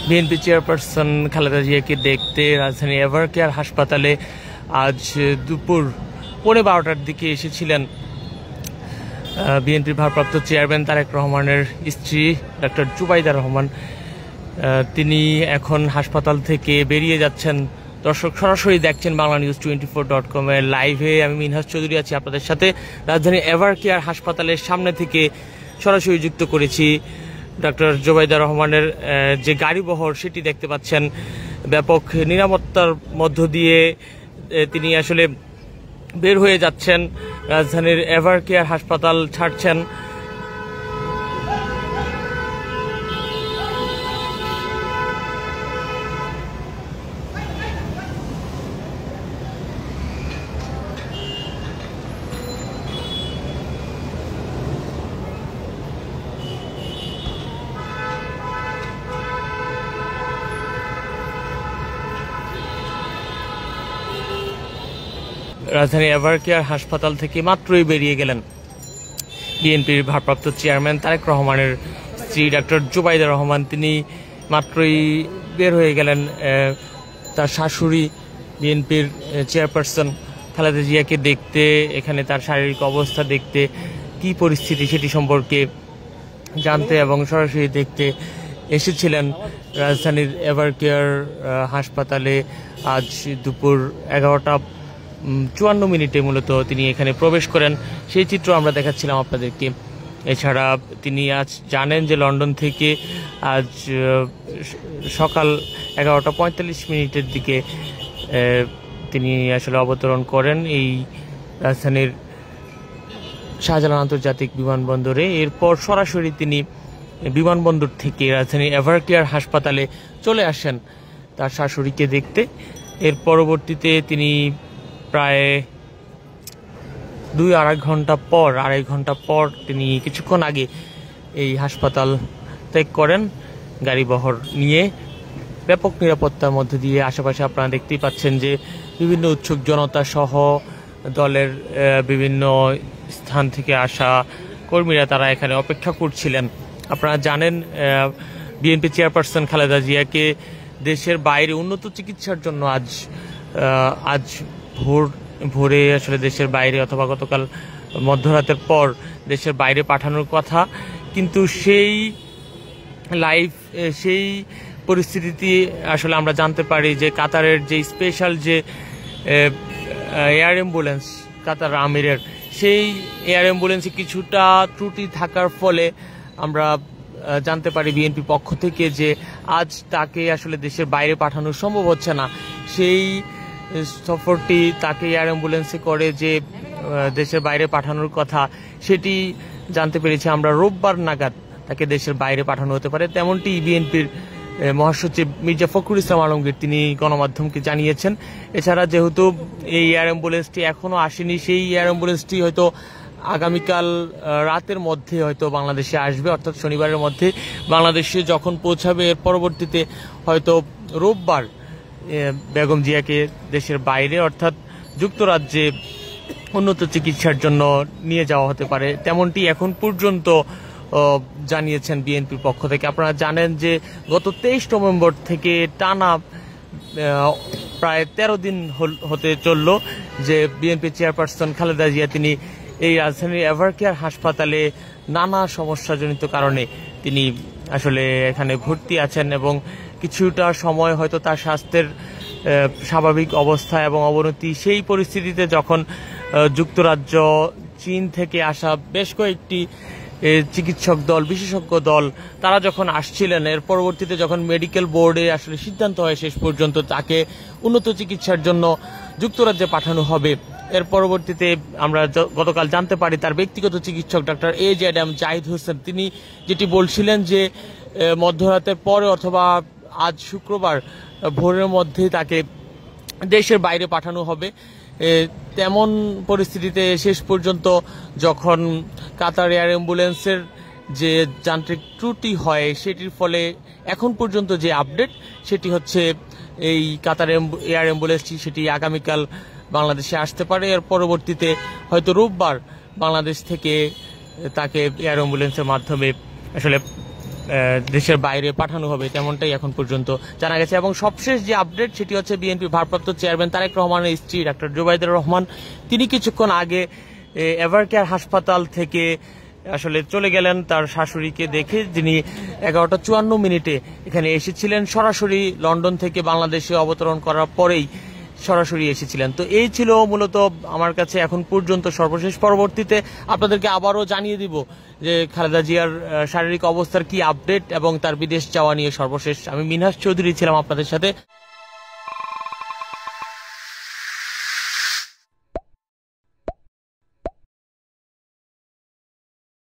BNP chairperson Khaleda জিয়াকে দেখতে রাজধানী এভারকেয়ার হাসপাতালে আজ দুপুর 12:15টার দিকে এসেছিলেন বিএনপির ভারপ্রাপ্ত চেয়ারম্যান তারেক রহমানের স্ত্রী ডক্টর জুবাইদা রহমান। তিনি এখন হাসপাতাল থেকে বেরিয়ে যাচ্ছেন। দর্শক সরাসরি দেখছেন BanglaNews24.com এর লাইভে। আমি মিনহাজ চৌধুরী আছি আপনাদের সাথে। রাজধানী এভারকেয়ার হাসপাতালের সামনে থেকে সরাসরি যুক্ত করেছি। ডক্টর জুবাইদা রহমানের যে গাড়িবহর সেটি দেখতে পাচ্ছেন। ব্যাপক নিরাপত্তার মধ্য দিয়ে তিনি আসলে বের হয়ে যাচ্ছেন, রাজধানীর এভারকেয়ার হাসপাতাল ছাড়ছেন। রাজধানী এভারকেয়ার হাসপাতাল থেকে মাত্রই বেরিয়ে গেলেন বিএনপির ভারপ্রাপ্ত চেয়ারম্যান তারেক রহমানের স্ত্রী ডক্টর জুবাইদা রহমান। তিনি মাত্রই বের হয়ে গেলেন। তার শাশুড়ি বিএনপির চেয়ারপারসন খালেদা জিয়াকে দেখতে, এখানে তার শারীরিক অবস্থা দেখতে, কি পরিস্থিতি সেটি সম্পর্কে জানতে এবং সরাসরি দেখতে এসেছিলেন রাজধানীর এভারকেয়ার হাসপাতালে। আজ দুপুর 11:54 মূলত তিনি এখানে প্রবেশ করেন, সেই চিত্র আমরা দেখাচ্ছিলাম আপনাদেরকে। এছাড়া তিনি আজ জানেন যে লন্ডন থেকে আজ সকাল 11:45 দিকে তিনি আসলে অবতরণ করেন এই রাজধানীর শাহজালাল আন্তর্জাতিক বিমানবন্দরে। এরপর সরাসরি তিনি বিমানবন্দর থেকে রাজধানী এভারকেয়ার হাসপাতালে চলে আসেন তার শাশুড়িকে দেখতে। এর পরবর্তীতে তিনি প্রায় 2-2.5 ঘন্টা পর তিনি কিছুক্ষণ আগে এই হাসপাতাল ত্যাগ করেন গাড়িবহর নিয়ে। ব্যাপক নিরাপত্তার মধ্যে দিয়ে আশেপাশে আপনারা দেখতেই পাচ্ছেন যে বিভিন্ন উৎসুক জনতা সহ দলের বিভিন্ন স্থান থেকে আসা কর্মীরা তারা এখানে অপেক্ষা করছিলেন। আপনারা জানেন বিএনপি চেয়ারপারসন খালেদা জিয়াকে দেশের বাইরে উন্নত চিকিৎসার জন্য আজ ভোরে আসলে দেশের বাইরে অথবা গতকাল মধ্যরাতের পর দেশের বাইরে পাঠানোর কথা, কিন্তু সেই পরিস্থিতিতে আসলে আমরা জানতে পারি যে কাতারের যে স্পেশাল যে এয়ার অ্যাম্বুলেন্স কাতার আমিরের, সেই এয়ার অ্যাম্বুলেন্সে কিছুটা ত্রুটি থাকার ফলে আমরা জানতে পারি বিএনপি পক্ষ থেকে যে আজ তাকে আসলে দেশের বাইরে পাঠানো সম্ভব হচ্ছে না। সেই সফরটি তাকে এয়ার অ্যাম্বুলেন্সে করে যে দেশের বাইরে পাঠানোর কথা, সেটি জানতে পেরেছি আমরা রোববার নাগাদ তাকে দেশের বাইরে পাঠানো হতে পারে, তেমনটি বিএনপির মহাসচিব মির্জা ফখরুল ইসলাম আলমগীর তিনি গণমাধ্যমকে জানিয়েছেন। এছাড়া যেহেতু এই এয়ার অ্যাম্বুলেন্সটি এখনো আসেনি, সেই এয়ার অ্যাম্বুলেন্সটি হয়তো আগামীকাল রাতের মধ্যে হয়তো বাংলাদেশে আসবে, অর্থাৎ শনিবারের মধ্যে বাংলাদেশে যখন পৌঁছাবে এর পরবর্তীতে হয়তো রোববার বেগম জিয়াকে দেশের বাইরে অর্থাৎ যুক্তরাজ্যে উন্নত চিকিৎসার জন্য নিয়ে যাওয়া হতে পারে, তেমনটি এখন পর্যন্ত জানিয়েছেন বিএনপির পক্ষ থেকে। আপনারা জানেন যে গত 23 নভেম্বর থেকে টানা প্রায় 13 দিন হতে চলল যে বিএনপি চেয়ারপারসন খালেদা জিয়া তিনি এই রাজধানীর এভারকেয়ার হাসপাতালে নানা সমস্যাজনিত কারণে তিনি আসলে এখানে ভর্তি আছেন এবং কিছুটা সময় হয়তো তার স্বাস্থ্যের স্বাভাবিক অবস্থা এবং অবনতি, সেই পরিস্থিতিতে যখন যুক্তরাজ্য, চীন থেকে আসা বেশ কয়েকটি চিকিৎসক দল, বিশেষজ্ঞ দল তারা যখন আসছিলেন, এর পরবর্তীতে যখন মেডিকেল বোর্ডে আসলে সিদ্ধান্ত হয় শেষ পর্যন্ত তাকে উন্নত চিকিৎসার জন্য যুক্তরাজ্যে পাঠানো হবে, এর পরবর্তীতে আমরা গতকাল জানতে পারি তার ব্যক্তিগত চিকিৎসক ডক্টর AJM জাহিদ হোসেন তিনি যেটি বলছিলেন যে মধ্যরাতের পরে অথবা আজ শুক্রবার ভোরের মধ্যে তাকে দেশের বাইরে পাঠানো হবে। তেমন পরিস্থিতিতে শেষ পর্যন্ত যখন কাতার এয়ার অ্যাম্বুলেন্সের যে যান্ত্রিক ত্রুটি হয় সেটির ফলে এখন পর্যন্ত যে আপডেট সেটি হচ্ছে এই কাতার এয়ার অ্যাম্বুলেন্সটি সেটি আগামীকাল বাংলাদেশে আসতে পারে, এর পরবর্তীতে হয়তো রোববার বাংলাদেশ থেকে তাকে এয়ার অ্যাম্বুলেন্সের মাধ্যমে আসলে দেশের বাইরে পাঠানো হবে, তেমনটাই এখন পর্যন্ত জানা গেছে। এবং সবশেষ যে আপডেট সেটি হচ্ছে বিএনপি ভারপ্রাপ্ত চেয়ারম্যান তারেক রহমানের স্ত্রী ডাক্তার জুবাইদুর রহমান, তিনি কিছুক্ষণ আগে এভারকেয়ার হাসপাতাল থেকে আসলে চলে গেলেন তার শাশুড়িকে দেখে, যিনি 11:54 এখানে এসেছিলেন, সরাসরি লন্ডন থেকে বাংলাদেশে অবতরণ করার পরেই সরাসরি এসেছিলেন। তো এই ছিল মূলত আমার কাছে এখন পর্যন্ত সর্বশেষ। পরবর্তীতে আপনাদেরকে আবারও জানিয়ে দিব যে খালেদা জিয়ার শারীরিক অবস্থার কি আপডেট এবং তার বিদেশ যাওয়া নিয়ে সর্বশেষ। আমি মিনহাস চৌধুরী ছিলাম আপনাদের সাথে।